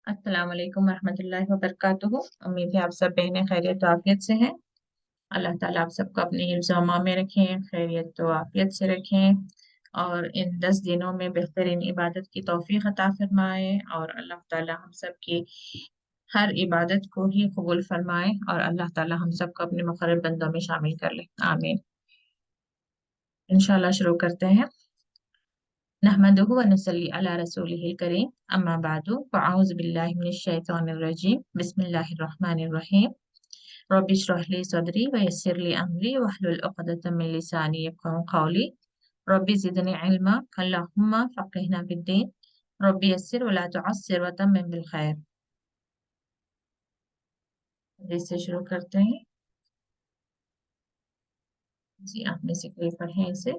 अस्सलाम वालेकुम रहमतुल्लाहि व बरकातुहू। उम्मीद है आप सब बहनें खैरियत तो आफियत से हैं। अल्लाह ताला आप सबको अपने हिफ्ज़ व अमान में रखें, खैरियत तो आफियत से रखें और इन 10 दिनों में बेहतरीन इबादत की तौफीक अता फरमाए और अल्लाह ताला हम सब की हर इबादत को ही कबूल फरमाए और अल्लाह ताला हम सबको अपने मुक़र्रब बंदों में शामिल कर ले, आमीन। इंशाल्लाह शुरू करते हैं। नहमदुहु व नुसल्ली अला रसूलिहिल करीम, अम्मा बादु, फ़अऊज़ु बिल्लाहि मिनश शैतानिर रजीम, बिस्मिल्लाहिर रहमानिर रहीम। रब्बि इश्रह ली सदरी व यस्सिर ली अमरी वहलुल उक़दतम मिन लिसानी यफ़क़हू क़ौली। रब्बि ज़िदनी इल्मा, अल्लाहुम्मा फ़क़्हिना फ़िद्दीन। रब्बि यस्सिर व ला तुअस्सिर व तम्मिम बिल खैर। इससे शुरू करते हैं। जी, आप में से कोई पढ़ें इसे।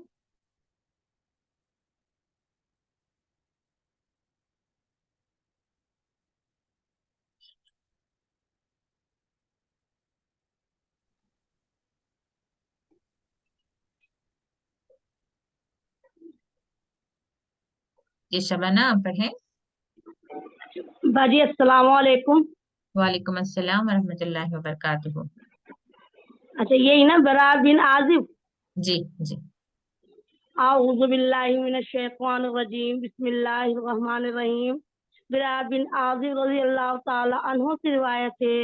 जी शबाना, आप पढ़ें। बाजी अस्सलाम वालेकुम। वालेकुम अस्सलाम व रहमतुल्लाहि व बरकातुहू। अच्छा, यही ना बरा बिन आजिब। जी जी। आऊज़ु बिल्लाहि मिनश शैतानिर रजीम, बिस्मिल्लाहिर रहमानिर रहीम। बरा बिन आजिब रज़ियल्लाहु ताला अन्हु से रिवायत है,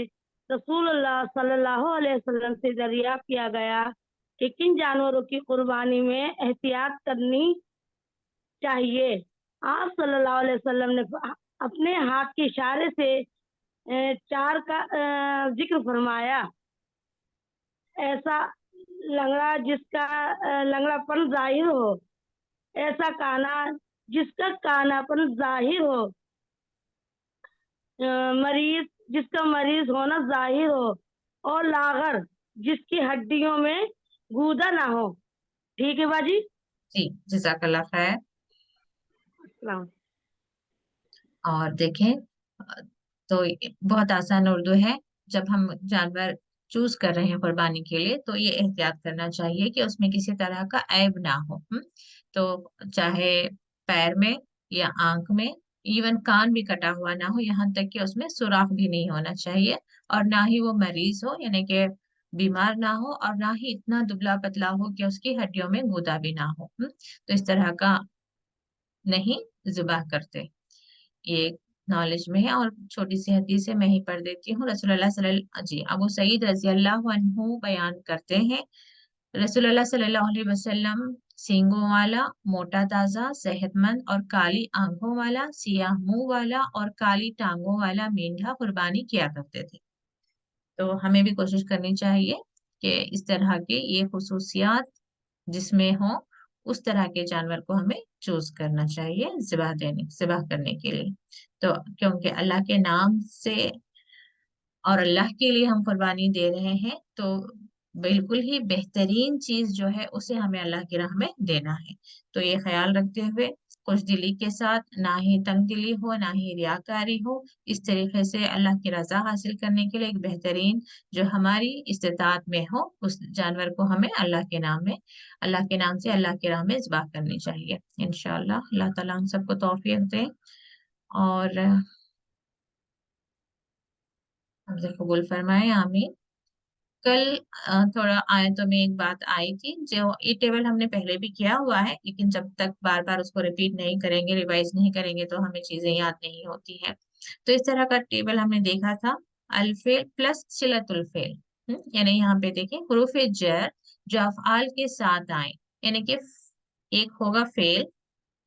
रसूलुल्लाह सल्लल्लाहु अलैहि वसल्लम से दरियाफ्त किया गया कि किन जानवरों की कुर्बानी में एहतियात करनी चाहिए। आप सल्लल्लाहु अलैहि वसल्लम ने अपने हाथ के इशारे से चार का जिक्र फरमाया। ऐसा लंगड़ा जिसका लंगड़ापन जाहिर हो, ऐसा काना जिसका कानापन जाहिर हो, मरीज जिसका मरीज होना जाहिर हो, और लागर जिसकी हड्डियों में गूदा ना हो। ठीक है बाजी। जी, जज़ाकल्लाह खैर। अस्सलाम। और देखें, तो बहुत आसान उर्दू है। जब हम जानवर चूज कर रहे हैं कुर्बानी के लिए तो ये एहतियात करना चाहिए कि उसमें किसी तरह का ऐब ना हो। तो चाहे पैर में या आंख में, इवन कान भी कटा हुआ ना हो, यहाँ तक कि उसमें सुराख भी नहीं होना चाहिए। और ना ही वो मरीज हो, यानी कि बीमार ना हो, और ना ही इतना दुबला पतला हो कि उसकी हड्डियों में गूदा भी ना हो। तो इस तरह का नहीं ज़िबह करते। ये नॉलेज में है। और छोटी सी हदीस है, मैं ही पढ़ देती हूँ। रसूलुल्लाह सल्लल्लाहु जी अबू सईद रजी अल्लाह अन्हु बयान करते हैं, रसूलुल्लाह सल्लल्लाहु अलैहि वसल्लम सींगों वाला, मोटा ताजा, सेहतमंद और काली आंखों वाला, सियाह मुंह वाला और काली टांगों वाला मेंढा कुर्बानी किया करते थे। तो हमें भी कोशिश करनी चाहिए कि इस तरह के ये खुसूसियात जिसमें हो, उस तरह के जानवर को हमें चूज करना चाहिए ज़िबा करने के लिए। तो क्योंकि अल्लाह के नाम से और अल्लाह के लिए हम कुर्बानी दे रहे हैं, तो बिल्कुल ही बेहतरीन चीज जो है उसे हमें अल्लाह की राह में देना है। तो ये ख्याल रखते हुए, खुश दिली के साथ, ना ही तंग दिली हो, ना ही रियाकारी हो, इस तरीके से अल्लाह की रजा हासिल करने के लिए एक बेहतरीन जो हमारी इस्तिताअत में हो, उस जानवर को हमें अल्लाह के नाम में, अल्लाह के नाम से अल्लाह की राह में ज़िबा करनी चाहिए। इंशाअल्लाह अल्लाह ताला हम सबको तौफीक दे और हमसे कबूल फरमाए, आमीन। कल थोड़ा आयतों में एक बात आई थी, जो ये टेबल हमने पहले भी किया हुआ है, लेकिन जब तक बार बार उसको रिपीट नहीं करेंगे, रिवाइज नहीं करेंगे, तो हमें चीजें याद नहीं होती हैं। तो इस तरह का टेबल हमने देखा था, अल फेल प्लस सिलतुल फेल। यानी यहाँ पे देखिए, हुरूफ जर जो अफआल के साथ आए, यानी कि एक होगा फेल,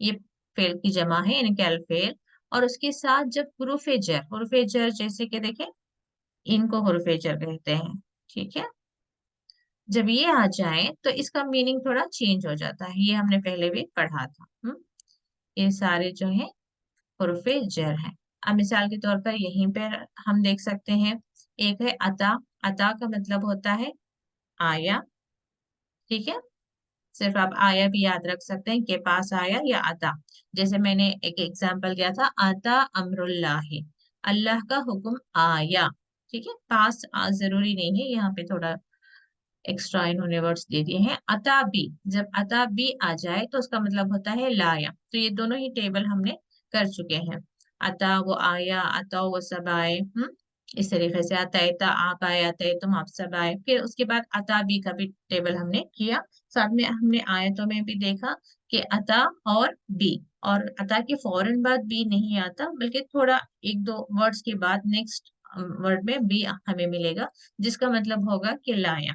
ये फेल की जमा है यानी कि अल फेल, और उसके साथ जब हुरूफ जर जैसे कि देखें, इनको हुरूफ जर कहते हैं। ठीक है, जब ये आ जाए तो इसका मीनिंग थोड़ा चेंज हो जाता है, ये हमने पहले भी पढ़ा था। ये सारे जो है हुरूफे जर हैं। अब मिसाल के तौर पर यहीं पर हम देख सकते हैं, एक है अता। अता का मतलब होता है आया। ठीक है, सिर्फ आप आया भी याद रख सकते हैं, के पास आया या अता। जैसे मैंने एक एग्जांपल दिया था, अता अमरुल्लाहि, अल्लाह का हुक्म आया। ठीक है, पास जरूरी नहीं है, यहाँ पे थोड़ा एक्स्ट्रा इन्होंने वर्ड्स दे दिए हैं। अता बी, जब अता बी आ जाए तो उसका मतलब होता है लाया। तो ये दोनों ही टेबल हमने कर चुके हैं। अता वो आया, अता वो सब आए। इस तरीके से अतैता आप आए, अतै तुम आप सब आए। फिर उसके बाद अता बी का भी टेबल हमने किया। साथ में हमने आयतों में भी देखा कि अता और बी, और अता के फौरन बाद बी नहीं आता, बल्कि थोड़ा एक दो वर्ड्स के बाद नेक्स्ट वर्ड में बी हमें मिलेगा, जिसका मतलब होगा कि लाया।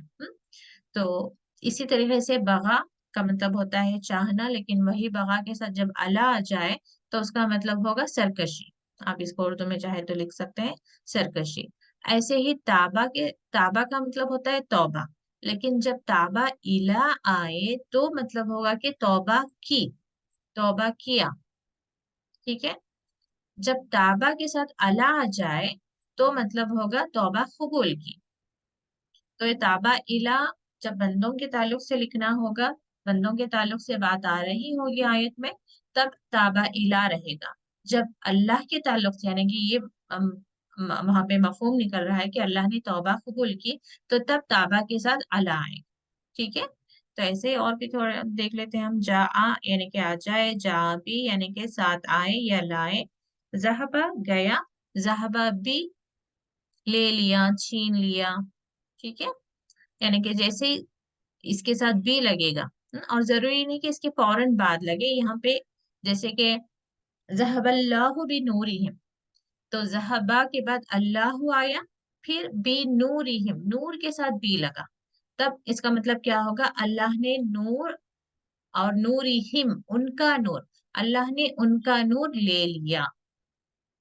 तो इसी तरीके से बगा का मतलब होता है चाहना, लेकिन वही बगा के साथ जब अला आ जाए तो उसका मतलब होगा सरकशी। आप इसको उर्दू में चाहे तो लिख सकते हैं सरकशी। ऐसे ही ताबा का मतलब होता है तौबा, लेकिन जब ताबा इला आए तो मतलब होगा कि तौबा की, तौबा किया। ठीक है। जब ताबा के साथ अला आ जाए तो मतलब होगा तौबा कबूल की। तो ये ताबा इला जब बंदों के ताल्लुक से लिखना होगा, बंदों के ताल्लुक से बात आ रही होगी आयत में, तब ताबा इला रहेगा। जब अल्लाह के ताल्लुक से, यानी कि ये वहां पे मफहूम निकल रहा है कि अल्लाह ने तौबा कबूल की, तो तब ताबा के साथ अला आए। ठीक है। तो ऐसे ही और भी थोड़ा देख लेते हैं हम। जा आ यानी कि आ जाए, जा भी यानी कि साथ आए या लाए, जहबा गया, जहबा भी ले लिया, छीन लिया। ठीक है। यानी कि जैसे ही इसके साथ भी लगेगा, और जरूरी नहीं कि इसके फौरन बाद लगे यहाँ पे। जैसे कि ज़हबल्लाहु बि नूरिहिम, तो ज़हबा के बाद अल्लाह आया, फिर बी नूरिहिम, नूर के साथ बी लगा, तब इसका मतलब क्या होगा, अल्लाह ने नूर, और नूरिहिम उनका नूर, अल्लाह ने उनका नूर ले लिया।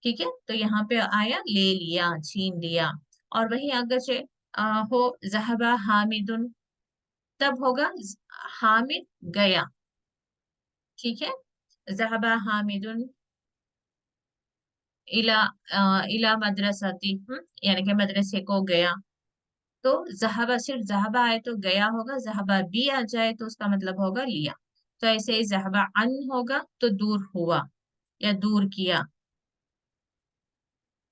ठीक है। तो यहाँ पे आया ले लिया, छीन लिया। और वही अगर से हो ज़हबा हामिदुन, तब होगा हामिद गया। ठीक है। ज़हबा हामिदुन इला इला मदरसती, यानी कि मदरसे को गया। तो ज़हबा, सिर्फ ज़हबा आए तो गया होगा, ज़हबा भी आ जाए तो उसका मतलब होगा लिया। तो ऐसे ही ज़हबा अन होगा तो दूर हुआ या दूर किया।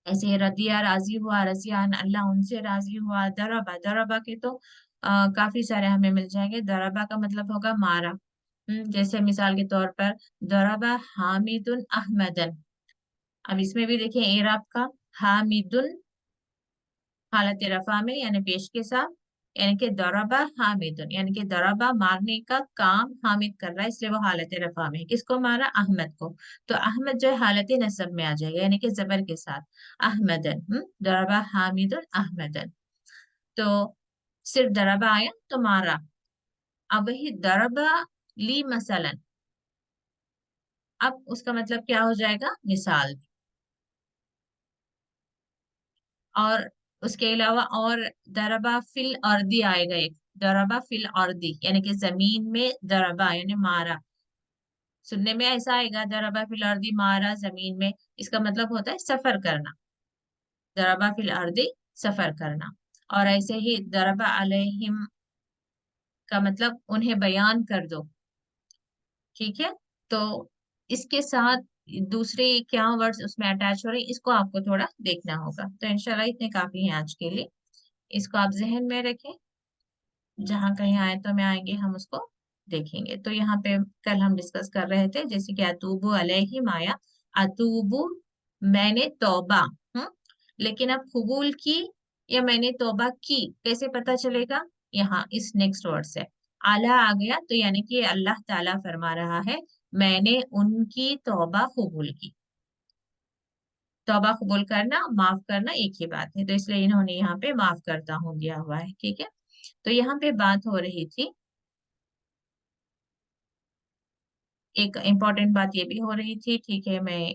ऐसे रदिया राजी हुआ, रजिया अन अल्लाह उनसे राजी हुआ। दरबा, दरबा के तो काफी सारे हमें मिल जाएंगे। दरबा का मतलब होगा मारा। जैसे मिसाल के तौर पर दरबा हामिदुन अहमदन। अब इसमें भी देखिए एराब का, हामिदुन हालत रफा में यानी पेश के साथ, यानी कि दरबा हामिदुन, यानी कि दरबा मारने का काम हामिद कर रहा है, इसलिए वो हालत रफा में है। किसको मारा, अहमद को। तो अहमद जो है हालत नसब में आ जाएगा, यानी कि जबर के साथ, अहमदन। दरबा हामिदुन अहमदन। तो सिर्फ दरबा आया तो मारा। अब वही दरबा ली मसलन, अब उसका मतलब क्या हो जाएगा, मिसाल। और उसके अलावा और दरबा फिल अर्दी आएगा एक, दरबा फिल अर्दी यानी कि जमीन में दरबा यानी मारा। सुनने में ऐसा आएगा दरबा फिल अर्दी, मारा जमीन में, इसका मतलब होता है सफर करना। दरबा फिल अर्दी सफर करना। और ऐसे ही दरबा अलैहिम का मतलब उन्हें बयान कर दो। ठीक है। तो इसके साथ दूसरे क्या वर्ड्स उसमें अटैच हो रहे हैं, इसको आपको थोड़ा देखना होगा। तो इंशाल्लाह इतने काफी हैं आज के लिए, इसको आप जहन में रखें। जहाँ कहीं आयतों में आएंगे हम उसको देखेंगे। तो यहाँ पे कल हम डिस्कस कर रहे थे, जैसे कि अतूबु अलैहिम आया, अतूबु मैंने तौबा, लेकिन अब कबूल की या मैंने तौबा की कैसे पता चलेगा, यहाँ इस नेक्स्ट वर्ड से आला आ गया, तो यानी कि अल्लाह ताला फरमा रहा है मैंने उनकी तौबा कबूल की। तौबा कबूल करना, माफ करना एक ही बात है, तो इसलिए इन्होंने यहाँ पे माफ करता हूँ दिया हुआ है। ठीक है। तो यहाँ पे बात हो रही थी, एक इम्पोर्टेंट बात ये भी हो रही थी। ठीक है, मैं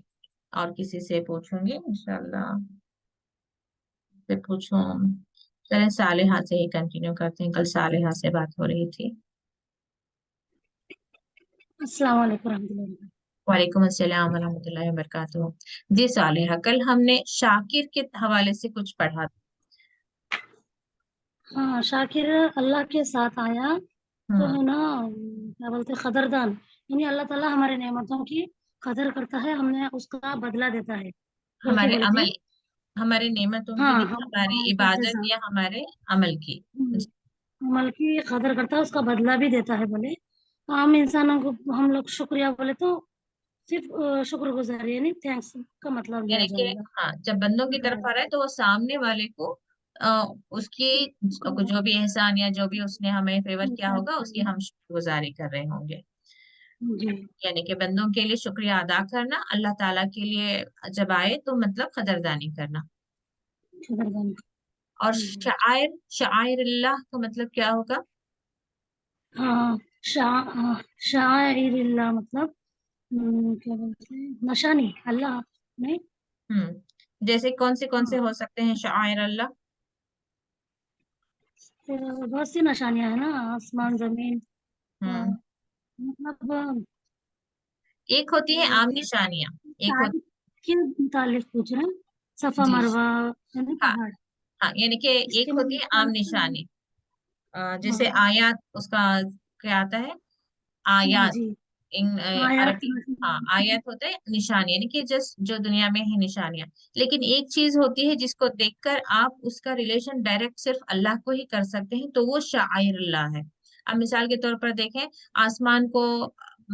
और किसी से पूछूंगी इंशाल्लाह, से पूछूं। चलें सालेहा से ही कंटिन्यू करते हैं, कल सालेहा से बात हो रही थी। अस्सलाम वालेकुम रहमतुल्लाहि। वालेकुम अस्सलाम वरहमतुल्लाहि वबरकातुहू। जी सालेहा, कल हमने शाकिर के हवाले से कुछ पढ़ा। हाँ, शाकिर अल्लाह के साथ आया तो हम्म है ना, क्या बोलते हैं, कदरदान, यानी अल्लाह ताला हमारे नेमतों की कदर करता है, हमने उसका बदला देता है, बल्कि हमारे बोले थे। अमल, हमारे नेमतों की हाँ, नहीं, हम हमारी अमल करते इबादत साथ, या हमारे अमल की। अमल की कदर करता है, उसका बदला भी देता है बोले। तो आम इंसानों को हम लोग शुक्रिया बोले तो صرف شکر گزاری یعنی تھینکس کا مطلب لیا یعنی کہ جائے گا. ہاں جب بندوں کی طرف آ رہا ہے تو وہ سامنے والے کو اس کی جو بھی احسان یا جو بھی اس نے ہمیں فیور کیا ہوگا اس کی ہم شکر گزاری کر رہے ہوں گے. جی یعنی کہ بندوں کے لیے شکریہ ادا کرنا، اللہ تعالیٰ کے لیے جب آئے تو مطلب قدردانی کرنا. شکر. اور شعائر اللہ کا مطلب کیا ہوگا؟ ہاں شاعر اللہ مطلب کیا بولتے ہیں نشانی اللہ میں. ہوں جیسے کون سے ہو سکتے ہیں شعائر اللہ؟ بہت سی نشانیاں ہیں نا، آسمان زمین. ہوں مطلب ایک ہوتی ہے عام نشانیاں، ایک ہوتی تاریخ کے متعلق پوچھ رہے ہیں. صفا جی مروا یعنی ہاں پہاڑ. ہاں یعنی کہ اس ایک کے ہوتی ہے عام متعلق نشانی، جیسے ہاں آیات اس کا کیا آتا ہے؟ آیات جی آیات عربی. ہاں آیات ہوتا ہے نشانی، یعنی کہ جس جو دنیا میں ہے نشانیاں. لیکن ایک چیز ہوتی ہے جس کو دیکھ کر آپ اس کا ریلیشن ڈائریکٹ صرف اللہ کو ہی کر سکتے ہیں، تو وہ شعائر اللہ ہے. اب مثال کے طور پر دیکھیں، آسمان کو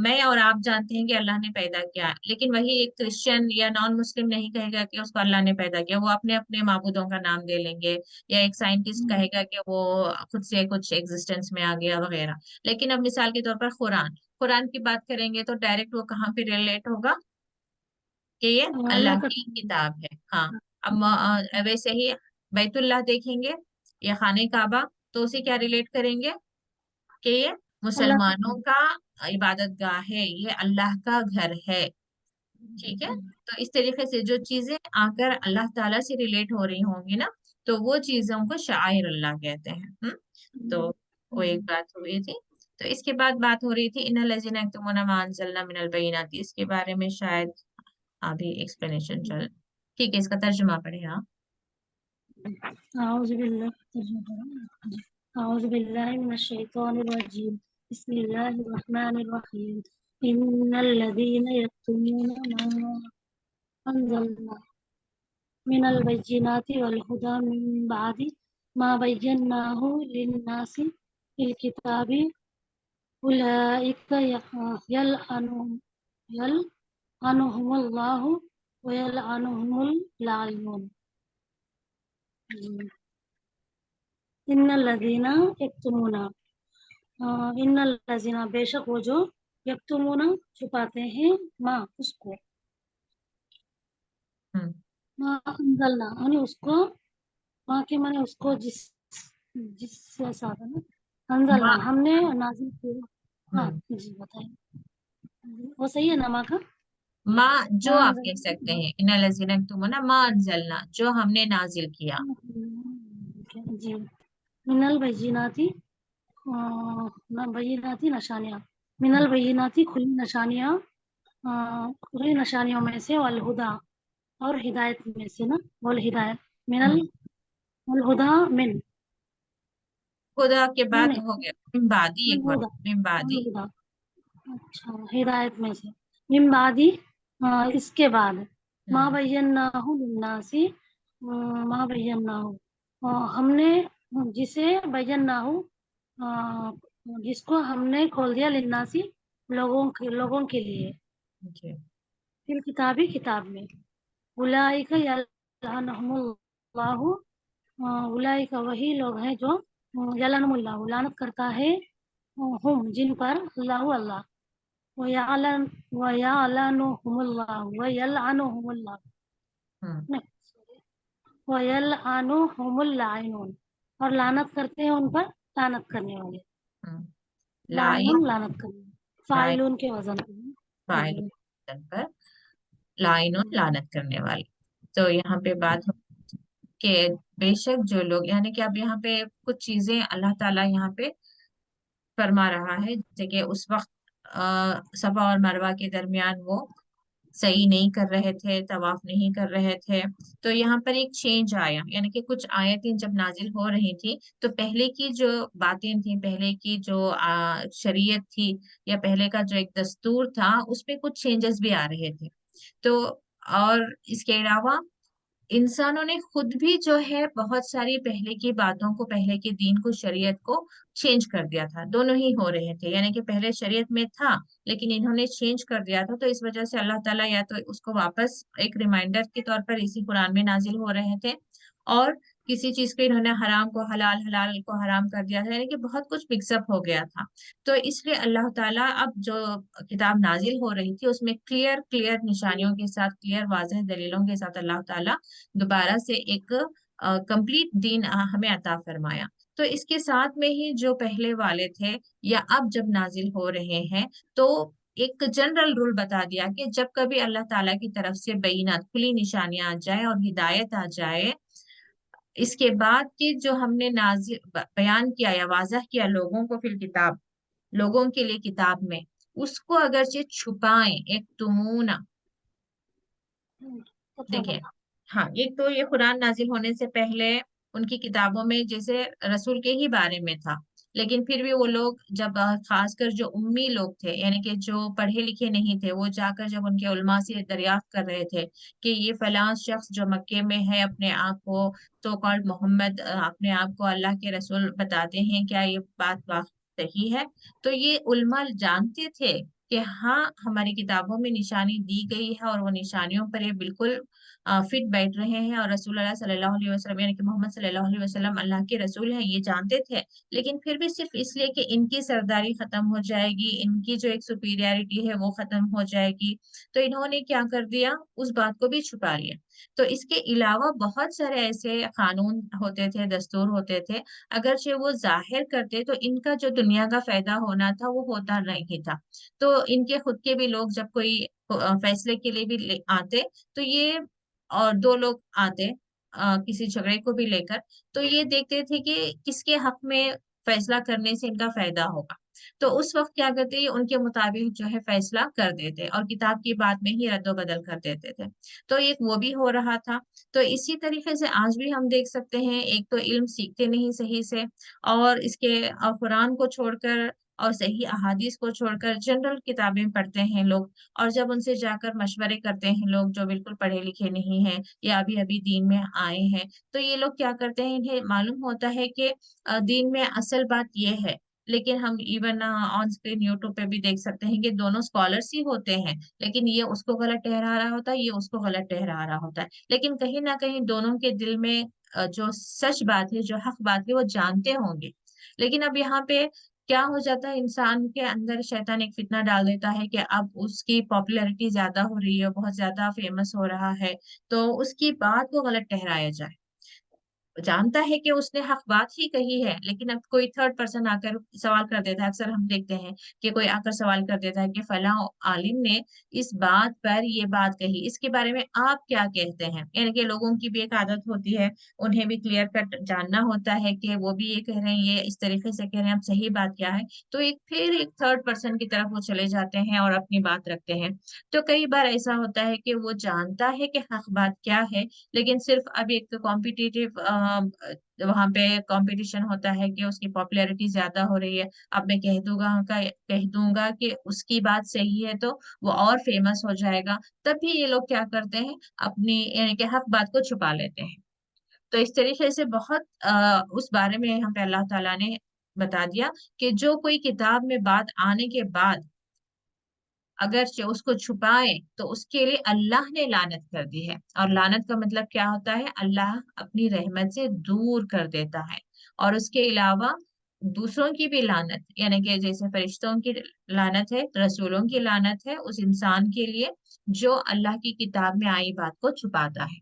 میں اور آپ جانتے ہیں کہ اللہ نے پیدا کیا، لیکن وہی ایک کرسچن یا نان مسلم نہیں کہے گا کہ اس کو اللہ نے پیدا کیا. وہ اپنے اپنے معبودوں کا نام دے لیں گے، یا ایک سائنٹسٹ کہے گا کہ وہ خود سے کچھ ایگزسٹنس میں آ گیا وغیرہ. لیکن اب مثال کے طور پر قرآن کی بات کریں گے تو ڈائریکٹ وہ کہاں پہ ریلیٹ ہوگا کہ یہ اللہ اللہ کا. کی کتاب ہے. ہاں اب ویسے ہی بیت اللہ دیکھیں گے یا خانہ کعبہ، تو اسے کیا ریلیٹ کریں گے کہ یہ اللہ کا. مسلمانوں کا عبادت گاہ ہے، یہ اللہ کا گھر ہے. ٹھیک ہے. تو اس طریقے سے جو چیزیں آ کر اللہ تعالیٰ سے ریلیٹ ہو رہی ہوں گی نا، تو وہ چیزوں کو شعائر اللہ کہتے ہیں. تو وہ ایک بات ہو رہی تھی. تو اس کے بعد بات ہو رہی تھی ان الذین یکتمون ما انزلنا من البینات. اس کے بارے میں شاید ابھی ایکسپلینیشن چل. ٹھیک ہے، اس کا ترجمہ پڑھیں آپ. أعوذ بالله أعوذ بالله من الشيطان الرجيم. بسم الله الرحمن الرحيم. إن الذين يكتمون ما أنزلنا من البينات والهدى من بعد ما بيناه للناس في الكتاب أولئك يلعنهم الله ويلعنهم اللاعنون. ان الذین یکتمون ان الذین بے شک وہ جو یکتمون چھپاتے ہیں ما اس کو ہوں ما انزلنا یعنی اس کو ما کے معنی اس کو جس سے ساتھ ہے نا انزلنا ما ہم نے نازل کیا. ہاں ہوں جی بتائیں وہ صحیح ہے نا ما کا ما جو ما آپ کہہ سکتے ہیں ان الذین یکتمون ما انزلنا، جو ہم نے نازل کیا. جی من البیناتی بیناتی نشانیاں من ہوں البیناتی کھلی نشانیوں میں سے والہدا اور ہدایت میں سے نا والہدایت من ہوں الہدا من خدا کے بعد نہیں ہو گیا من بعدی، ایک بار الہدا من بعدی. الہدا اچھا ہدایت میں سے من بعدی اس کے بعد ما ہوں بیناہ للناس ما بیناہ ہم نے جسے بیناہ جس کو ہم نے کھول دیا للناسی لوگوں کے لیے جی فی الکتابی کتاب میں اولئک یلعنہم اللہ اولئک وہی لوگ ہیں جو یلعنہم اللہ لعنت کرتا ہے ہم جن پر اللہ وَيَعْلَنُهُمُ اللَّهُ وَيَلْعَنُهُمُ اللَّهُ ہوں وَيَلْعَنُهُمُ اللَّاعِنُونَ اور لعنت کرتے ہیں ان پر لعنت کرنے والے. ہوں لائن لائن لعنت کرنے لائن فاعلون کے وزن فاعل جی پر لائن لعنت کرنے والی. تو یہاں پہ بات ہو کہ بے شک جو لوگ، یعنی کہ اب یہاں پہ کچھ چیزیں اللہ تعالیٰ یہاں پہ فرما رہا ہے، جیسے کہ اس وقت صفا اور مروہ کے درمیان وہ صحیح نہیں کر رہے تھے، طواف نہیں کر رہے تھے. تو یہاں پر ایک چینج آیا، یعنی کہ کچھ آیتیں جب نازل ہو رہی تھی تو پہلے کی جو باتیں تھیں، پہلے کی جو شریعت تھی یا پہلے کا جو ایک دستور تھا، اس پہ کچھ چینجز بھی آ رہے تھے. تو اور اس کے علاوہ इंसानों ने खुद भी जो है बहुत सारी पहले की बातों को, पहले के दीन को, शरीयत को चेंज कर दिया था। दोनों ही हो रहे थे, यानी कि पहले शरीयत में था लेकिन इन्होंने चेंज कर दिया था, तो इस वजह से अल्लाह ताला या तो उसको वापस एक रिमाइंडर के तौर पर इसी कुरान में नाजिल हो रहे थे, और किसी चीज को इन्होंने हराम को हलाल, हलाल को हराम कर दिया था, यानी कि बहुत कुछ मिक्सअप हो गया था। तो इसलिए अल्लाह ताला अब जो किताब नाजिल हो रही थी उसमें क्लियर क्लियर निशानियों के साथ, क्लियर वाज़ेह दलीलों के साथ अल्लाह ताला दोबारा से एक कंप्लीट दीन हमें अता फरमाया। तो इसके साथ में ही जो पहले वाले थे या अब जब नाजिल हो रहे हैं, तो एक जनरल रूल बता दिया कि जब कभी अल्लाह ताला की तरफ से बैनात खुली निशानियां आ जाए और हिदायत आ जाए, इसके बाद की जो हमने नाजिल बयान किया या वाज़ह किया लोगों को फिल किताब, लोगों के लिए किताब में, उसको अगरचे छुपाएं, एक तुमूना। पता देखिए, लगा। हाँ, एक तो ये कुरान नाजिल होने से पहले उनकी किताबों में जैसे रसूल के ही बारे में था, लेकिन फिर भी वो लोग जब खासकर जो उम्मी लोग थे, यानी कि जो पढ़े लिखे नहीं थे, वो जाकर जब उनके उलमा से दरियाफ्त कर रहे थे कि ये फलां शख्स जो मक्के में है, अपने आप को तो कॉल्ड मोहम्मद, अपने आप को अल्लाह के रसूल बताते हैं, क्या ये बात सही है? तो ये उलमा जानते थे कि हाँ, हमारी किताबों में निशानी दी गई है और वो निशानियों पर ये बिल्कुल फिट बैठ रहे हैं, और रसूलुल्लाह सल्लल्लाहु अलैहि वसल्लम यानी कि मोहम्मद सल्लल्लाहु अलैहि वसल्लम अल्लाह के रसूल हैं, ये जानते थे। लेकिन फिर भी सिर्फ इसलिए कि इनकी सरदारी खत्म हो जाएगी, इनकी जो एक सुपीरियरिटी है वो खत्म हो जाएगी, तो इन्होंने क्या कर दिया, उस बात को भी छुपा लिया। तो इसके अलावा बहुत सारे ऐसे कानून होते थे, दस्तूर होते थे, अगरचे वो जाहिर करते तो इनका जो दुनिया का फायदा होना था वो होता नहीं था। तो इनके खुद के भी लोग जब कोई फैसले के लिए भी आते, तो ये और दो लोग आते किसी झगड़े को भी लेकर, तो ये देखते थे कि किसके हक में फैसला करने से इनका फायदा होगा, तो उस वक्त क्या करते, ये उनके मुताबिक जो है फैसला कर देते और किताब की बात में ही रद्दो बदल कर देते थे। तो एक वो भी हो रहा था। तो इसी तरीके से आज भी हम देख सकते हैं, एक तो इल्म सीखते नहीं सही से, और इसके कुरान को छोड़कर और सही अहादीस को छोड़कर जनरल किताबें पढ़ते हैं लोग, और जब उनसे जाकर मशवरे करते हैं लोग जो बिल्कुल पढ़े लिखे नहीं हैं या अभी अभी दीन में आए हैं, तो ये लोग क्या करते हैं, इन्हें मालूम होता है कि दीन में असल बात ये है। लेकिन हम इवन ऑन स्क्रीन यूट्यूब पे भी देख सकते हैं कि दोनों स्कॉलर्स ही होते हैं, लेकिन ये उसको गलत ठहरा रहा होता है, ये उसको गलत ठहरा रहा होता है, लेकिन कहीं ना कहीं दोनों के दिल में जो सच बात है, जो हक बात है, वो जानते होंगे। लेकिन अब यहाँ पे क्या हो जाता है, इंसान के अंदर शैतान एक फितना डाल देता है कि अब उसकी पॉपुलैरिटी ज्यादा हो रही है, बहुत ज्यादा फेमस हो रहा है, तो उसकी बात को गलत ठहराया जाए। जानता है कि उसने हक बात ही कही है, लेकिन अब कोई थर्ड पर्सन आकर सवाल कर देता है, अक्सर हम देखते हैं कि कोई आकर सवाल कर देता है कि फलां आलिम ने इस बात पर ये बात कही, इसके बारे में आप क्या कहते हैं। यानी कि लोगों की भी एक आदत होती है, उन्हें भी क्लियर कट जानना होता है कि वो भी ये कह रहे हैं, ये इस तरीके से कह रहे हैं, अब सही बात क्या है, तो एक फिर एक थर्ड पर्सन की तरफ वो चले जाते हैं और अपनी बात रखते हैं। तो कई बार ऐसा होता है कि वो जानता है कि हक बात क्या है, लेकिन सिर्फ अब एक कॉम्पिटिटिव वहां पे कंपटीशन होता है कि उसकी पॉपुलैरिटी ज्यादा हो रही है, अब मैं कह दूंगा कि उसकी बात सही है, तो वो और फेमस हो जाएगा। तब भी ये लोग क्या करते हैं, अपनी यानी कि हक बात को छुपा लेते हैं। तो इस तरीके से बहुत उस बारे में हम पे अल्लाह ताला ने बता दिया कि जो कोई किताब में बात आने के बाद अगर से उसको छुपाए, तो उसके लिए अल्लाह ने लानत कर दी है। और लानत का मतलब क्या होता है, अल्लाह अपनी रहमत से दूर कर देता है। और उसके अलावा दूसरों की भी लानत, यानी कि जैसे फरिश्तों की लानत है, रसूलों की लानत है उस इंसान के लिए जो अल्लाह की किताब में आई बात को छुपाता है।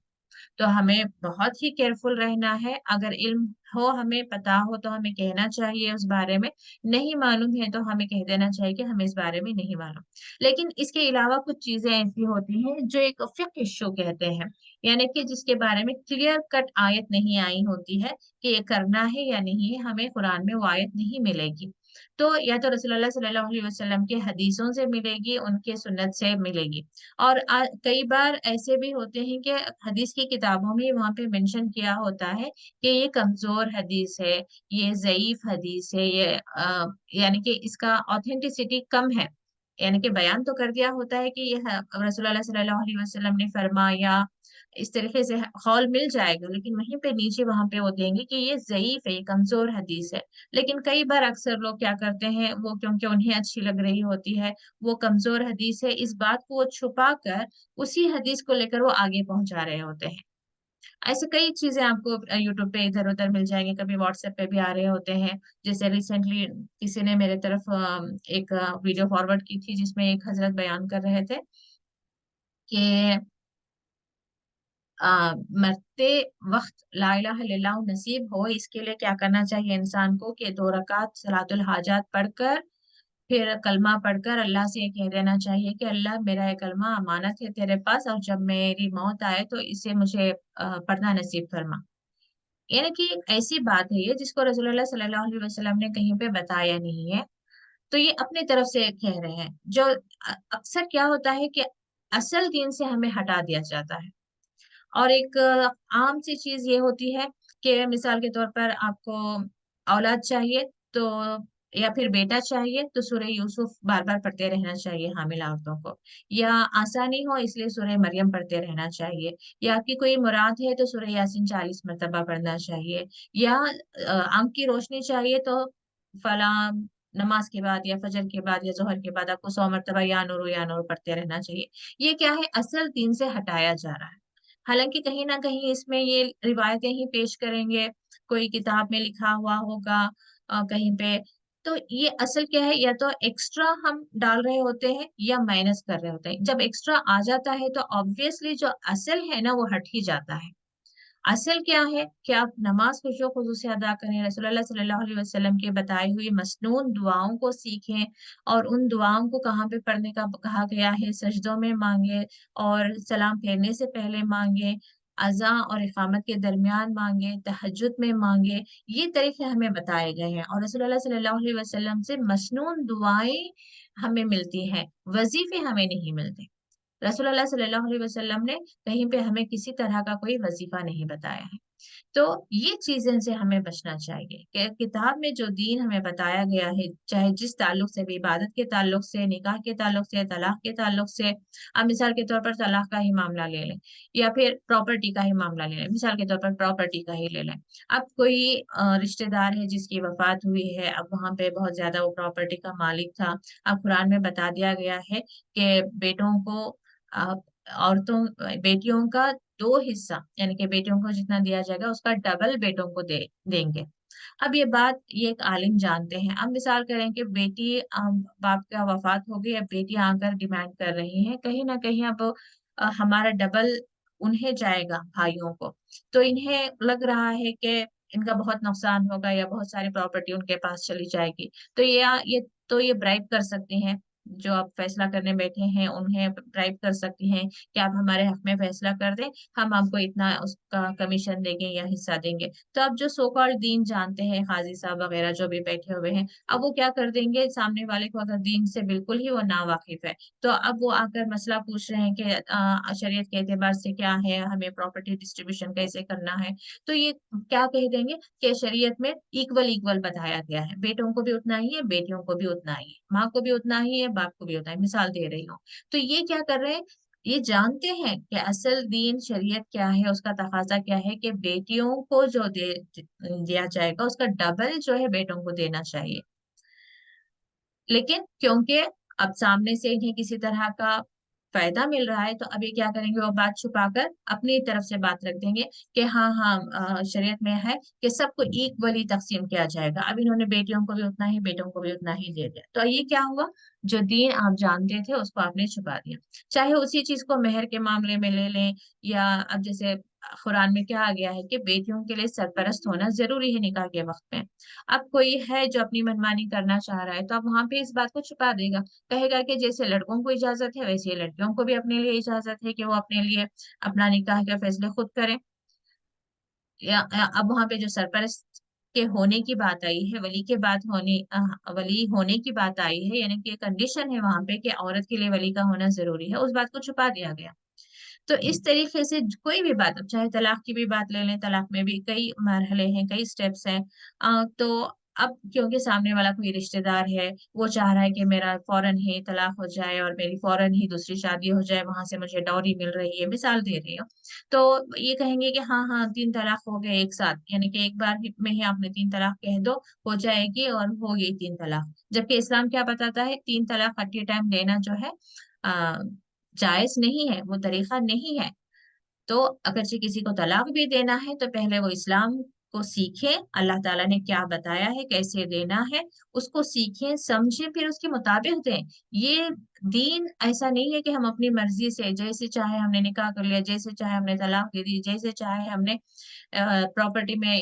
तो हमें बहुत ही केयरफुल रहना है, अगर इल्म हो, हमें पता हो, तो हमें कहना चाहिए उस बारे में, नहीं मालूम है तो हमें कह देना चाहिए कि हमें इस बारे में नहीं मालूम। लेकिन इसके अलावा कुछ चीजें ऐसी होती हैं जो एक फिक्ह इश्यू कहते हैं, यानी कि जिसके बारे में क्लियर कट आयत नहीं आई होती है कि ये करना है या नहीं है, हमें कुरान में वो आयत नहीं मिलेगी। तो या तो रसूलुल्लाह सल्लल्लाहु अलैहि वसल्लम के हदीसों से मिलेगी, उनके सुन्नत से मिलेगी। और कई बार ऐसे भी होते हैं कि हदीस की किताबों में वहां पे मेंशन किया होता है कि ये कमजोर हदीस है, ये ज़ईफ हदीस है, ये यानी कि इसका ऑथेंटिसिटी कम है। यानी कि बयान तो कर दिया होता है कि यह रसूलुल्लाह सल्लल्लाहु अलैहि वसल्लम ने फरमाया, इस तरीके से हॉल मिल जाएगा, लेकिन वहीं पे नीचे वहां पे वो देंगे कि ये ज़ईफ है, ये कमजोर हदीस है। लेकिन कई बार अक्सर लोग क्या करते हैं, वो क्योंकि उन्हें अच्छी लग रही होती है, वो कमजोर हदीस है इस बात को वो छुपा कर उसी हदीस को लेकर वो आगे पहुंचा रहे होते हैं। ऐसे कई चीजें आपको यूट्यूब पे इधर उधर मिल जाएंगे, कभी व्हाट्सएप पे भी आ रहे होते हैं। जैसे रिसेंटली किसी ने मेरे तरफ एक वीडियो फॉरवर्ड की थी, जिसमें एक हजरत बयान कर रहे थे कि मरते वक्त ला इलाहा इल्लल्लाह नसीब हो, इसके लिए क्या करना चाहिए इंसान को कि 2 रकात सलातुल हाजात पढ़कर फिर कलमा पढ़कर अल्लाह से ये कह देना चाहिए कि अल्लाह, मेरा ये कलमा अमानत है तेरे पास, और जब मेरी मौत आए तो इसे मुझे पढ़ना नसीब फरमा। यानी कि एक ऐसी बात है ये जिसको रसूलुल्लाह सल्लल्लाहु अलैहि वसल्लम ने कहीं पे बताया नहीं है, तो ये अपनी तरफ से कह रहे हैं। जो अक्सर क्या होता है कि असल दीन से हमें हटा दिया जाता है। और एक आम सी चीज ये होती है कि मिसाल के तौर पर आपको औलाद चाहिए, तो या फिर बेटा चाहिए तो सूरह यूसुफ बार बार पढ़ते रहना चाहिए हामिला औरतों को, या आसानी हो इसलिए सूरह मरियम पढ़ते रहना चाहिए, या आपकी कोई मुराद है तो सूरह यासीन 40 मरतबा पढ़ना चाहिए, या आंख की रोशनी चाहिए तो फला नमाज के बाद या फजर के बाद या जोहर के बाद आपको 100 मरतबा या नूर पढ़ते रहना चाहिए। ये क्या है, असल दीन से हटाया जा रहा है। हालांकि कहीं ना कहीं इसमें ये रिवायतें ही पेश करेंगे, कोई किताब में लिखा हुआ होगा कहीं पे, तो ये असल क्या है, या तो एक्स्ट्रा हम डाल रहे होते हैं या माइनस कर रहे होते हैं। जब एक्स्ट्रा आ जाता है तो ऑब्वियसली जो असल है ना वो हट ही जाता है। असल क्या है कि आप नमाज खुशू खुजू से अदा करें, रसूलुल्लाह सल्लल्लाहु अलैहि वसल्लम की बताई हुई मसनून दुआओं को सीखें, और उन दुआओं को कहाँ पे पढ़ने का कहा गया है, सजदों में मांगे, और सलाम फेरने से पहले मांगे, अज़ा और इकामत के दरमियान मांगे, तहज्जुद में मांगे। ये तरीके हमें बताए गए हैं, और रसूलुल्लाह सल्लल्लाहु अलैहि वसल्लम से मसनून दुआएं हमें मिलती हैं, वजीफे हमें नहीं मिलते। रसूलुल्लाह सल्लल्लाहु अलैहि वसल्लम ने कहीं पे हमें किसी तरह का कोई वजीफा नहीं बताया है। तो ये चीजें से हमें बचना चाहिए कि किताब में जो दीन हमें बताया गया है, चाहे जिस ताल्लुक से भी, इबादत के ताल्लुक से, निकाह के ताल्लुक से, तलाक के ताल्लुक से। अब मिसाल के तौर पर तलाक का ही मामला ले लें, या फिर प्रॉपर्टी का ही मामला ले लें, मिसाल के तौर पर प्रॉपर्टी का ही ले लें। अब कोई रिश्तेदार है जिसकी वफात हुई है, अब वहां पे बहुत ज्यादा वो प्रॉपर्टी का मालिक था। अब कुरान में बता दिया गया है कि बेटों को अ, औरतों बेटियों का 2 हिस्सा, यानी कि बेटियों को जितना दिया जाएगा उसका डबल बेटों को देंगे। अब ये बात ये एक आलिम जानते हैं। अब मिसाल करें कि बेटी बाप का वफात हो गई, अब बेटी आकर डिमांड कर रही है, कहीं ना कहीं अब हमारा डबल उन्हें जाएगा भाइयों को, तो इन्हें लग रहा है कि इनका बहुत नुकसान होगा या बहुत सारी प्रॉपर्टी उनके पास चली जाएगी। तो ये ब्राइब कर सकती हैं, जो आप फैसला करने बैठे हैं उन्हें ब्राइब कर सकती हैं कि आप हमारे हक में फैसला कर दें, हम आपको इतना उसका कमीशन देंगे या हिस्सा देंगे। तो अब जो सो कॉल्ड दीन जानते हैं, काजी साहब वगैरह जो भी बैठे हुए हैं, अब वो क्या कर देंगे, सामने वाले को अगर दीन से बिल्कुल ही वो ना वाकिफ है, तो अब वो आकर मसला पूछ रहे हैं कि शरीयत के एतबार से क्या है, हमें प्रॉपर्टी डिस्ट्रीब्यूशन कैसे करना है। तो ये क्या कह देंगे कि शरीयत में इक्वल इक्वल बताया गया है, बेटों को भी उतना ही है, बेटियों को भी उतना ही है, माँ को भी उतना ही है, बाप को भी उतना है, मिसाल दे रही हूँ। तो ये क्या कर रहे हैं, ये जानते हैं कि असल दीन शरीयत क्या है, उसका तकाजा क्या है कि बेटियों को जो दिया जाएगा उसका डबल जो है बेटों को देना चाहिए। लेकिन क्योंकि अब सामने से इन्हें किसी तरह का फायदा मिल रहा है, तो अब ये क्या करेंगे, वो बात छुपाकर अपनी तरफ से बात रख देंगे कि हाँ हाँ शरीयत में है कि सबको इक्वली तकसीम किया जाएगा। अब इन्होंने बेटियों को भी उतना ही, बेटों को भी उतना ही दे दिया, तो ये क्या हुआ, जो दीन आप जानते थे उसको आपने छुपा दिया। चाहे उसी चीज को मेहर के मामले में ले लें, या अब जैसे कुरान में क्या आ गया है कि बेटियों के लिए सरपरस्त होना जरूरी है निकाह के वक्त में। अब कोई है जो अपनी मनमानी करना चाह रहा है, तो अब वहां पे इस बात को छुपा देगा, कहेगा कि जैसे लड़कों को इजाजत है वैसे ही लड़कियों को भी अपने लिए इजाजत है कि वो अपने लिए अपना निकाह के फैसले खुद करें। या अब वहां पे जो सरपरस्त के होने की बात आई है, वली के बात होने वली होने की बात आई है, यानी कि कंडीशन है वहां पे कि औरत के लिए वली का होना जरूरी है, उस बात को छुपा दिया गया। तो इस तरीके से कोई भी बात, अब चाहे तलाक की भी बात ले लें, तलाक में भी कई मरहले हैं, कई स्टेप्स हैं। तो اب کیونکہ سامنے والا کوئی رشتہ دار ہے، وہ چاہ رہا ہے کہ میرا فوراً ہی طلاق ہو جائے اور میری فوراً ہی دوسری شادی ہو جائے، وہاں سے مجھے ڈوری مل رہی ہے، مثال دے رہی ہوں، تو یہ کہیں گے کہ ہاں ہاں 3 طلاق ہو گئے ایک ساتھ، یعنی کہ ایک بار میں ہی آپ نے 3 طلاق کہہ دو، ہو جائے گی اور ہو گئی 3 طلاق۔ جبکہ اسلام کیا بتاتا ہے، 3 طلاق ایٹ اے ٹائم دینا جو ہے آ، جائز نہیں ہے، وہ طریقہ نہیں ہے۔ تو اگرچہ کسی کو طلاق بھی دینا ہے تو پہلے وہ اسلام کو سیکھیں، اللہ تعالیٰ نے کیا بتایا ہے، کیسے دینا ہے، اس کو سیکھیں سمجھیں، پھر اس کے مطابق دیں۔ یہ دین ایسا نہیں ہے کہ ہم اپنی مرضی سے جیسے چاہے ہم نے نکاح کر لیا، جیسے چاہے ہم نے طلاق دے دی، جیسے چاہے ہم نے پراپرٹی میں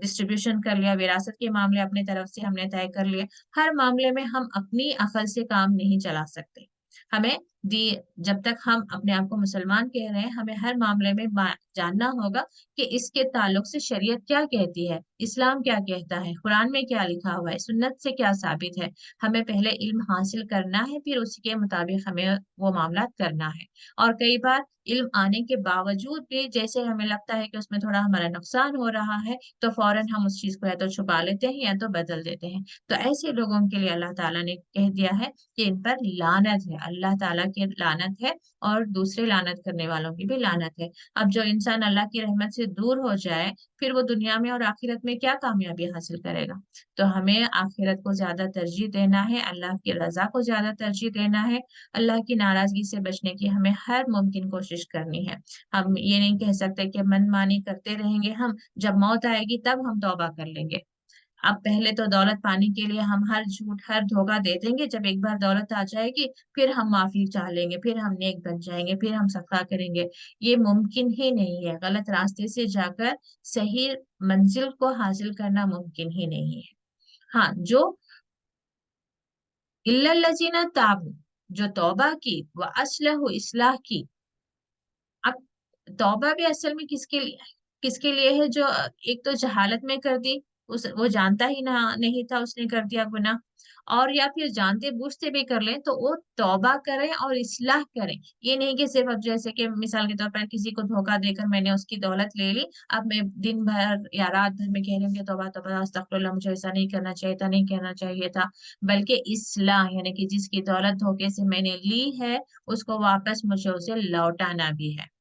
ڈسٹریبیوشن کر لیا، وراثت کے معاملے اپنی طرف سے ہم نے طے کر لیا۔ ہر معاملے میں ہم اپنی عقل سے کام نہیں چلا سکتے۔ ہمیں جب تک ہم اپنے آپ کو مسلمان کہہ رہے ہیں، ہمیں ہر معاملے میں جاننا ہوگا کہ اس کے تعلق سے شریعت کیا کہتی ہے، اسلام کیا کہتا ہے، قرآن میں کیا لکھا ہوا ہے، سنت سے کیا ثابت ہے۔ ہمیں پہلے علم حاصل کرنا ہے، پھر اسی کے مطابق ہمیں وہ معاملات کرنا ہے۔ اور کئی بار علم آنے کے باوجود بھی جیسے ہمیں لگتا ہے کہ اس میں تھوڑا ہمارا نقصان ہو رہا ہے، تو فوراً ہم اس چیز کو یا تو چھپا لیتے ہیں یا تو بدل دیتے ہیں۔ تو ایسے لوگوں کے لیے اللہ تعالیٰ نے کہہ دیا ہے کہ ان پر لعنت ہے، اللہ تعالیٰ کی لعنت ہے اور دوسرے لعنت کرنے والوں کی بھی لعنت ہے۔ اب جو انسان اللہ کی رحمت سے دور ہو جائے، پھر وہ دنیا میں اور آخرت میں کیا کامیابی حاصل کرے گا؟ تو ہمیں آخرت کو زیادہ ترجیح دینا ہے، اللہ کی رضا کو زیادہ ترجیح دینا ہے، اللہ کی ناراضگی سے بچنے کی ہمیں ہر ممکن کوشش کرنی ہے۔ ہم یہ نہیں کہہ سکتے کہ من مانی کرتے رہیں گے، ہم جب موت آئے گی تب ہم توبہ کر لیں گے۔ اب پہلے تو دولت پانے کے لیے ہم ہر جھوٹ ہر دھوکہ دے دیں گے، جب ایک بار دولت آ جائے گی پھر ہم معافی چاہ لیں گے، پھر ہم نیک بن جائیں گے، پھر ہم صدقہ کریں گے۔ یہ ممکن ہی نہیں ہے، غلط راستے سے جا کر صحیح منزل کو حاصل کرنا ممکن ہی نہیں ہے۔ ہاں، جو الا الذین تابوا، جو توبہ کی، اصلاح کی۔ اب توبہ بھی اصل میں کس کے لیے ہے؟ جو ایک تو جہالت میں کر دی، وہ جانتا ہی نہ نہیں تھا، اس نے کر دیا گناہ، اور یا پھر جانتے بوجھتے بھی کر لیں تو وہ توبہ کریں اور اصلاح کریں۔ یہ نہیں کہ صرف اب جیسے کہ مثال کے طور پر کسی کو دھوکہ دے کر میں نے اس کی دولت لے لی، اب میں دن بھر یا رات بھر میں کہہ رہی ہوں کہ توبہ توبہ استغفر اللہ، مجھے ایسا نہیں کرنا چاہیے تھا، نہیں کہنا چاہیے تھا۔ بلکہ اصلاح یعنی کہ جس کی دولت دھوکے سے میں نے لی ہے، اس کو واپس مجھے اسے لوٹانا بھی ہے۔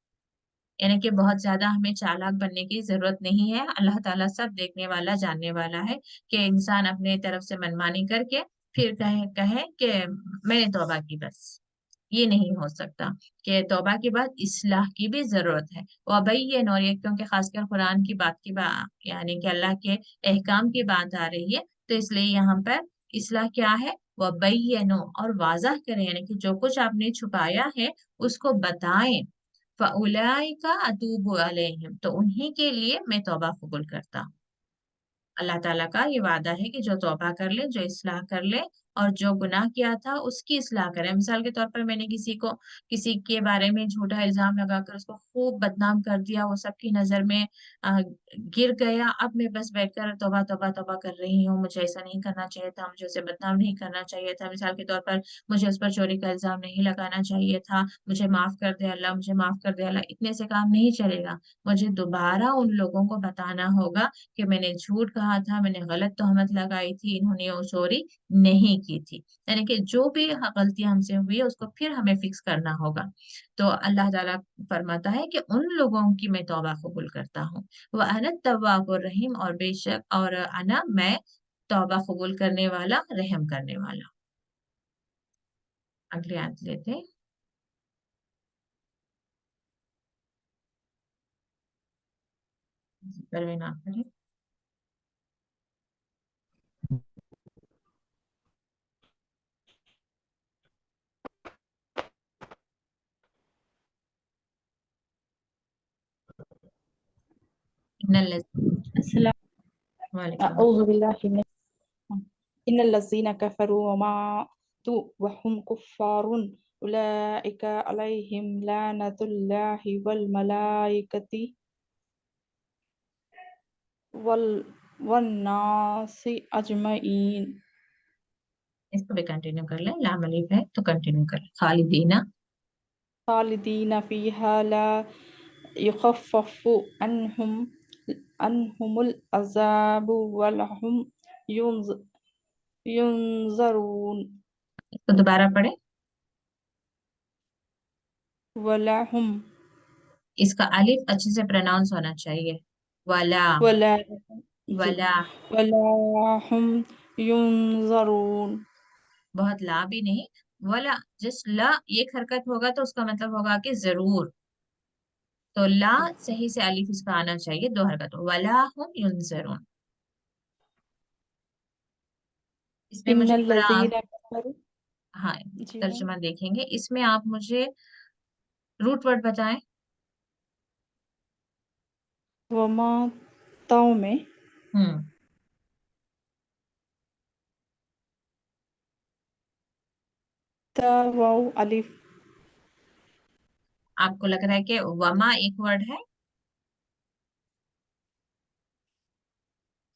یعنی کہ بہت زیادہ ہمیں چالاک بننے کی ضرورت نہیں ہے، اللہ تعالیٰ سب دیکھنے والا جاننے والا ہے، کہ انسان اپنے طرف سے منمانی کر کے پھر کہے کہ میں نے توبہ کی، بس یہ نہیں ہو سکتا، کہ توبہ کے بعد اصلاح کی بھی ضرورت ہے۔ وَبَيِّنْ، اور یہ کیونکہ خاص کر قرآن کی بات یعنی کہ اللہ کے احکام کی بات آ رہی ہے، تو اس لیے یہاں پر اصلاح کیا ہے؟ وَبَيِّنُوا، اور واضح کریں، یعنی کہ جو کچھ آپ نے چھپایا ہے اس کو بتائیں۔ فَأُولَئِكَ أَتُوبُ عَلَيْهِمْ، تو انہی کے لیے میں توبہ قبول کرتا ہوں۔ اللہ تعالیٰ کا یہ وعدہ ہے کہ جو توبہ کر لے، جو اصلاح کر لے اور جو گناہ کیا تھا اس کی اصلاح کرے۔ مثال کے طور پر میں نے کسی کے بارے میں جھوٹا الزام لگا کر اس کو خوب بدنام کر دیا، وہ سب کی نظر میں گر گیا، اب میں بس بیٹھ کر توبہ توبہ توبہ کر رہی ہوں، مجھے ایسا نہیں کرنا چاہیے تھا، مجھے اسے بدنام نہیں کرنا چاہیے تھا۔ مثال کے طور پر مجھے اس پر چوری کا الزام نہیں لگانا چاہیے تھا، مجھے معاف کر دے اللہ، مجھے معاف کر دے اللہ، اتنے سے کام نہیں چلے گا۔ مجھے دوبارہ ان لوگوں کو بتانا ہوگا کہ میں نے جھوٹ کہا تھا، میں نے غلط تہمت لگائی تھی، انہوں نے وہ چوری نہیں کی تھی۔ یعنی کہ جو بھی غلطی ہم سے ہوئی ہے اس کو پھر ہمیں فکس کرنا ہوگا۔ تو اللہ تعالیٰ فرماتا ہے کہ ان لوگوں کی میں توبہ قبول کرتا ہوں۔ وَأَنَا التَّوَّابُ الرَّحِيمُ، اور بے شک اور میں توبہ قبول کرنے والا، رحم کرنے والا۔ اگلی آیت لیتے ہیں۔ پروین آپ کریں۔ ان السلام وعلیکم أعوذ بالله من إن الذين كفروا وماتوا وهم كفار أولئك عليهم لعنة الله والملائكة والناس أجمعين۔ اس کو بھی کنٹینیو کر لیں، لام الف ہے تو کنٹینیو کر لیں۔ خالدین، خالدين فيها لا يخفف عنهم العذاب ولهم ينظ- ينظرون तो दोबारा पढ़े। ولا هم इसका अलिफ अच्छे से प्रोनाउंस होना चाहिए। वला। ولا जी वला। ولا هم ينظرون बहुत ला भी नहीं। वला। जिस ला एक हरकत होगा तो उसका मतलब होगा कि जरूर। तो ला सही से अलिफ इसका आना चाहिए, दो हरकत। वला हम युनजरून। इसमें إن मुझे थोड़ा الذين كفروا हाँ जी मैम तर्जुमा देखेंगे। इसमें आप मुझे रूट वर्ड बताएं। वमा ताओ में हम्म। ता वाव अलिफ आपको लग रहा है कि वमा एक वर्ड है?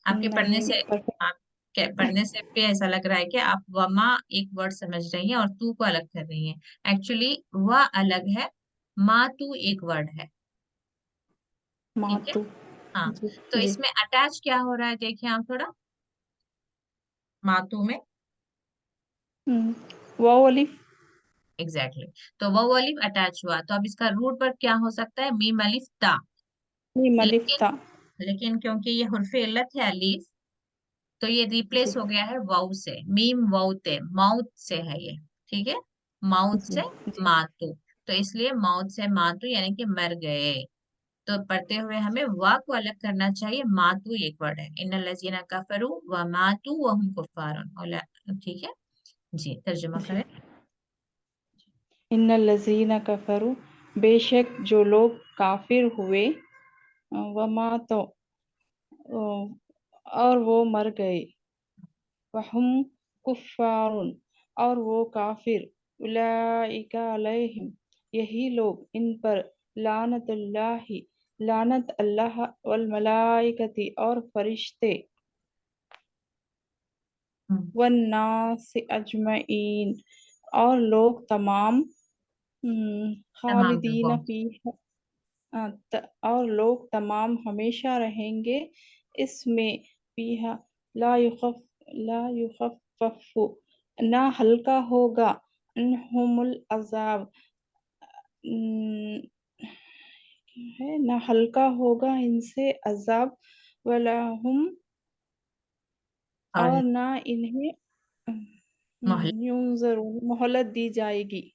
आपके पढ़ने नहीं से आपके पढ़ने से भी ऐसा लग रहा है कि आप वमा एक वर्ड समझ रही हैं और तू को अलग कर रही हैं। एक्चुअली वह अलग है, मा तू एक वर्ड है। ठीक है। मातु हाँ। जी तो जी इसमें अटैच क्या हो रहा है देखिए आप थोड़ा, मातू में। वाव अलिफ एग्जैक्टली exactly। तो वो अलिफ अटैच हुआ तो अब इसका रूट वर्ड क्या हो सकता है? मीम अलिफ ता। मीम अलिफ लेकिन ता लेकिन क्योंकि ये हुर्फ इल्लत है अलिफ, तो ये रिप्लेस जी हो गया है वाउ से। मीम वाउ ते, माउथ से है ये। ठीक है। माउथ जी से जी मातू। तो इसलिए माउथ से मातू यानी कि मर गए। तो पढ़ते हुए हमें वा को अलग करना चाहिए। मातू एक वर्ड है। इन लजीना कफरू व मातू व हम कुफ्फारुन। ठीक है। जी तर्जुमा जी करें। इन्नल लजीना कफरू बेशक जो लोग काफिर हुए वमा तो और वो मर गए वहुम कुफ्फारुन और वो काफिर उलाइका अलैहिम यही लोग इन पर लानतुल्लाहि लानत अल्लाह वल मलाइकति और फरिश्ते हम्म, वन्नास अजमईन और लोग तमाम तमाम खालिदीन लोगों। फीहा और लोग तमाम हमेशा रहेंगे इसमें फीहा ला युखफ़फ़ु ना हल्का होगा अन्हुमुल अज़ाब है ना हल्का होगा इनसे अजाब वलाहुम और और ना इन्हें मोहल्ला। यूं मोहलत दी जाएगी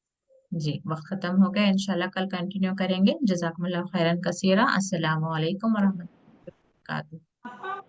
जी वक्त खत्म हो गया। इंशाल्लाह कल कंटिन्यू करेंगे। जज़ाकुमुल्लाह खैरन कसीरा। अस्सलामु अलैकुम व रहमतुल्लाहि व बरकातुहू।